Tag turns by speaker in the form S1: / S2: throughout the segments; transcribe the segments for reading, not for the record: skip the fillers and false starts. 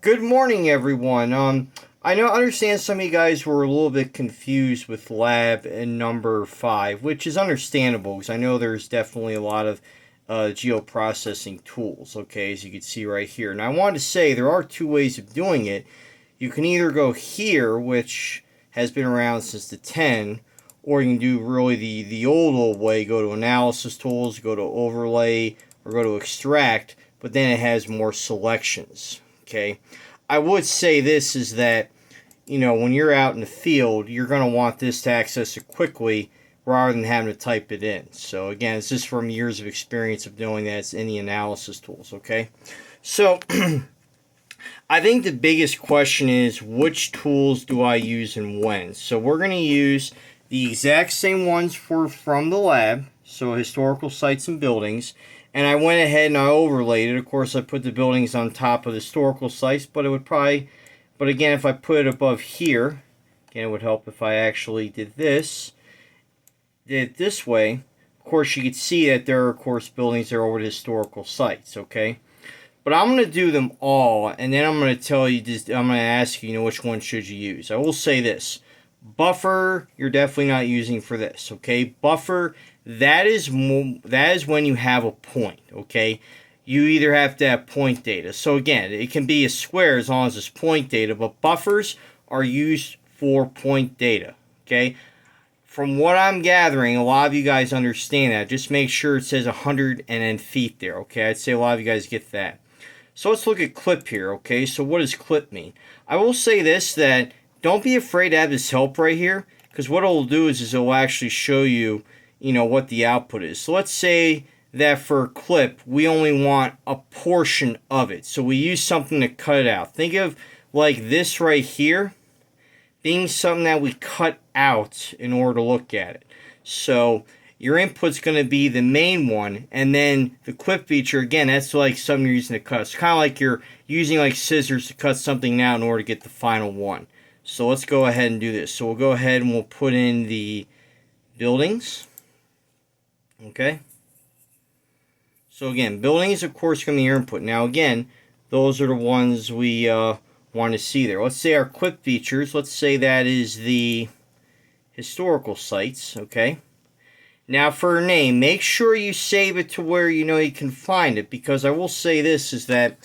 S1: Good morning, everyone. I understand some of you guys were a little bit confused with lab and number 5, which is understandable because I know there's definitely a lot of geoprocessing tools, okay, as you can see right here. And I wanted to say there are two ways of doing it. You can either go here, which has been around since the 10, or you can do really the old way, go to analysis tools, go to overlay, or go to extract, but then it has more selections. Okay, I would say this is that, when you're out in the field, you're going to want this to access it quickly rather than having to type it in. So again, it's just from years of experience of doing that. It's in the analysis tools, okay? So I think the biggest question is, which tools do I use and when? So we're going to use the exact same ones from the lab, so historical sites and buildings. And I went ahead and I overlaid it. Of course, I put the buildings on top of the historical sites, but again, if I put it above here, again, it would help if I actually did it this way. Of course, you could see that there are, of course, buildings that are over the historical sites, okay? But I'm going to do them all, and then I'm going to tell you, I'm going to ask you, which one should you use. I will say this. Buffer, you're definitely not using for this, okay? Buffer, that is when you have a point, okay? You either have to have point data. So again, it can be a square as long as it's point data, but buffers are used for point data, okay? From what I'm gathering, a lot of you guys understand that. Just make sure it says 100 and then feet there, okay? I'd say a lot of you guys get that. So let's look at clip here, okay? So what does clip mean? I will say this, that don't be afraid to have this help right here, because what it'll do is it'll actually show you, what the output is. So let's say that for a clip, we only want a portion of it. So we use something to cut it out. Think of like this right here being something that we cut out in order to look at it. So your input's going to be the main one, and then the clip feature, again, that's like something you're using to cut. It's kind of like you're using like scissors to cut something out in order to get the final one. So let's go ahead and do this. So we'll go ahead and we'll put in the buildings. Okay. So again, buildings, of course, going to be your input. Now again, those are the ones we want to see there. Let's say our clip features, let's say that is the historical sites, okay? Now for a name, make sure you save it to where you can find it, because I will say this is that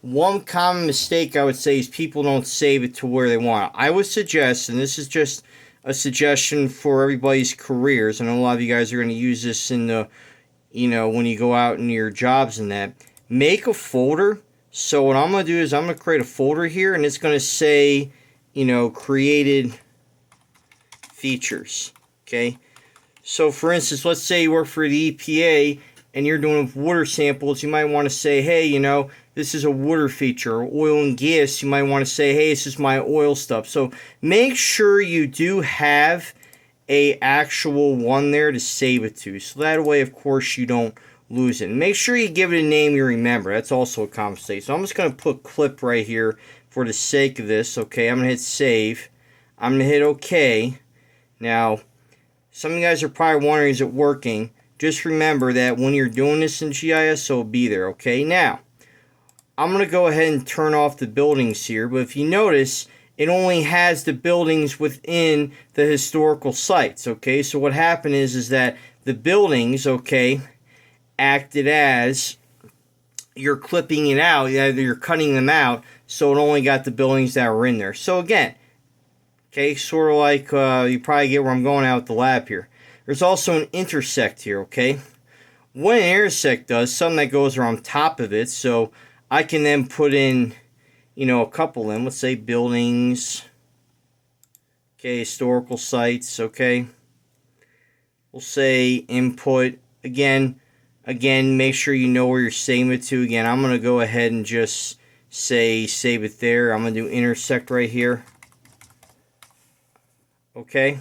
S1: one common mistake I would say is people don't save it to where they want it. I would suggest, and this is just a suggestion for everybody's careers, and a lot of you guys are going to use this in the, when you go out in your jobs and that, make a folder. So what I'm going to do is I'm going to create a folder here, and it's going to say, created features, okay? So for instance, let's say you work for the EPA and you're doing water samples. You might want to say, hey, this is a water feature. Or oil and gas, you might want to say, hey, this is my oil stuff. So make sure you do have a actual one there to save it to. So that way, of course, you don't lose it. And make sure you give it a name you remember. That's also a common mistake. So I'm just going to put clip right here for the sake of this. Okay, I'm going to hit save. I'm going to hit OK. Now, some of you guys are probably wondering, is it working? Just remember that when you're doing this in GIS, it'll be there, okay? Now, I'm going to go ahead and turn off the buildings here, but if you notice, it only has the buildings within the historical sites, okay? So what happened is that the buildings, okay, acted as you're clipping it out, either you're cutting them out, so it only got the buildings that were in there. So again, okay, sort of like, you probably get where I'm going at with the lab here. There's also an intersect here, okay? What an intersect does, something that goes around top of it, so I can then put in, a couple of them. Let's say buildings, okay, historical sites, okay? We'll say input. Again, make sure you know where you're saving it to. Again, I'm going to go ahead and just say save it there. I'm going to do intersect right here. Okay,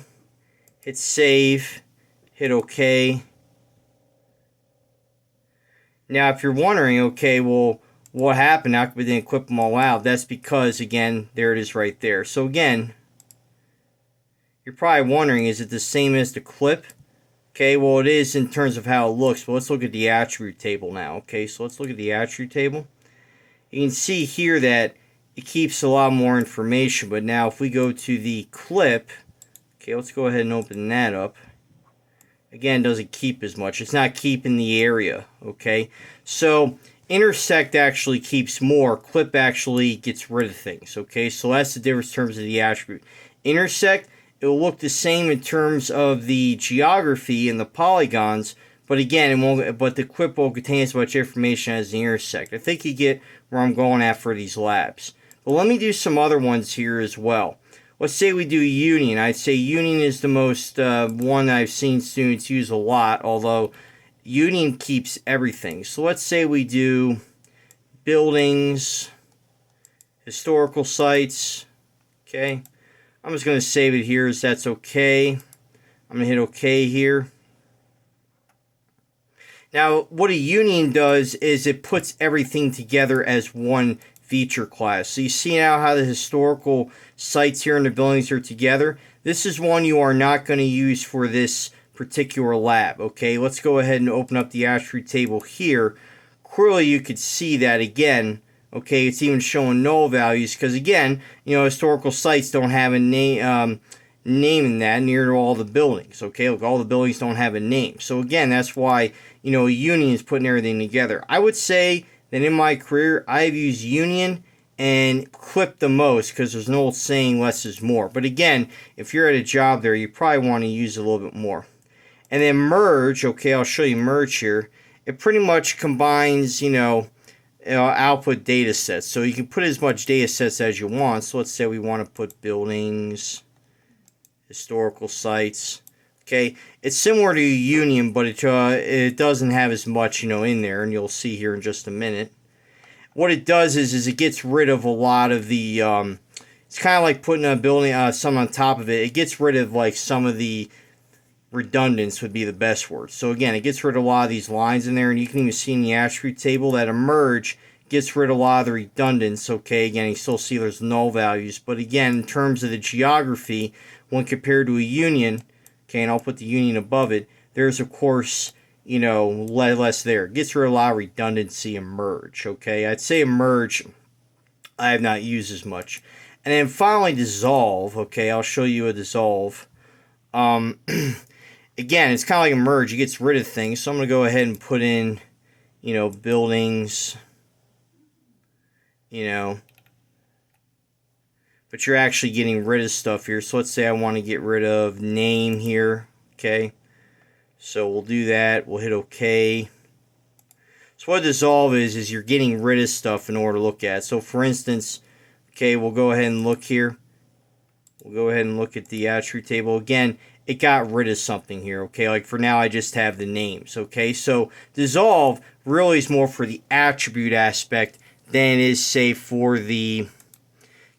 S1: hit save, hit OK. Now, if you're wondering, okay, well, what happened? How come we didn't clip them all out? That's because, again, there it is right there. So again, you're probably wondering, is it the same as the clip? Okay, well, it is in terms of how it looks, but let's look at the attribute table now. Okay, so let's look at the attribute table. You can see here that it keeps a lot more information. But now if we go to the clip, okay, let's go ahead and open that up. Again, it doesn't keep as much. It's not keeping the area, okay? So intersect actually keeps more. Clip actually gets rid of things, okay? So that's the difference in terms of the attribute. Intersect, it will look the same in terms of the geography and the polygons, but again, it won't. But the clip will contain as much information as the intersect. I think you get where I'm going at for these labs. But let me do some other ones here as well. Let's say we do union. I'd say union is the most one I've seen students use a lot, although union keeps everything. So let's say we do buildings, historical sites. Okay, I'm just going to save it here as that's okay. I'm going to hit OK here. Now, what a union does is it puts everything together as one feature class. So you see now how the historical sites here in the buildings are together. This is one you are not going to use for this particular lab. Okay, let's go ahead and open up the attribute table here. Clearly you could see that again. Okay, it's even showing null values because again, you know, historical sites don't have a name in that near to all the buildings. Okay, look, all the buildings don't have a name. So again, that's why, you know, union is putting everything together. I would say that in my career, I've used union and clip the most because there's an old saying, less is more. But again, if you're at a job there, you probably want to use a little bit more. And then merge, okay, I'll show you merge here. It pretty much combines, you know, output data sets. So you can put as much data sets as you want. So let's say we want to put buildings, historical sites. Okay, it's similar to union, but it doesn't have as much, you know, in there, and you'll see here in just a minute. What it does is it gets rid of a lot of the. It's kind of like putting a building, some on top of it. It gets rid of like some of the redundance would be the best word. So again, it gets rid of a lot of these lines in there, and you can even see in the attribute table that a merge gets rid of a lot of the redundance. Okay, again, you still see there's null values, but again, in terms of the geography, when compared to a union. Okay, and I'll put the union above it. There's, of course, you know, less there. It gets rid of a lot of redundancy and merge. Okay, I'd say a merge I have not used as much. And then finally, dissolve. Okay, I'll show you a dissolve. Again, it's kind of like a merge. It gets rid of things. So I'm going to go ahead and put in, you know, buildings, you know. But you're actually getting rid of stuff here. So let's say I want to get rid of name here. Okay. So we'll do that. We'll hit OK. So what dissolve is you're getting rid of stuff in order to look at. So for instance, okay, we'll go ahead and look here. We'll go ahead and look at the attribute table. Again, it got rid of something here. Okay, like for now I just have the names. Okay, so dissolve really is more for the attribute aspect than it is, say, for the,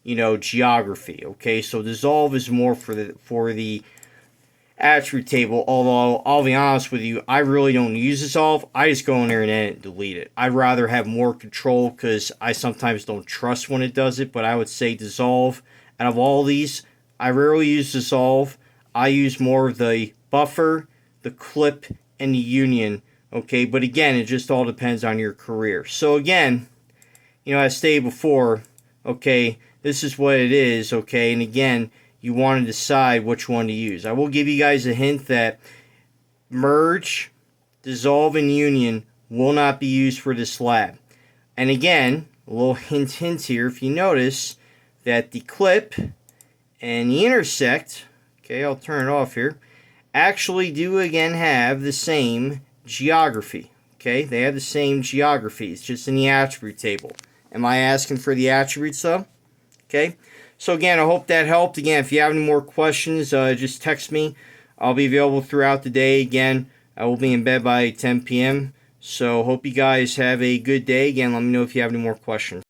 S1: you know, geography. Okay, so dissolve is more for the attribute table, although I'll be honest with you, I really don't use dissolve. I just go in there and edit and delete it. I'd rather have more control because I sometimes don't trust when it does it, but I would say dissolve. Out of all these, I rarely use dissolve. I use more of the buffer, the clip, and the union. Okay, but again, it just all depends on your career. So again, you know, as stated before, okay, this is what it is, okay, and again, you want to decide which one to use. I will give you guys a hint that merge, dissolve, and union will not be used for this lab. And again, a little hint here, if you notice that the clip and the intersect, okay, I'll turn it off here, actually do again have the same geography. Okay, they have the same geography. It's just in the attribute table. Am I asking for the attributes though? Okay, so again, I hope that helped. Again, if you have any more questions, just text me. I'll be available throughout the day. Again, I will be in bed by 10 p.m. So hope you guys have a good day. Again, let me know if you have any more questions.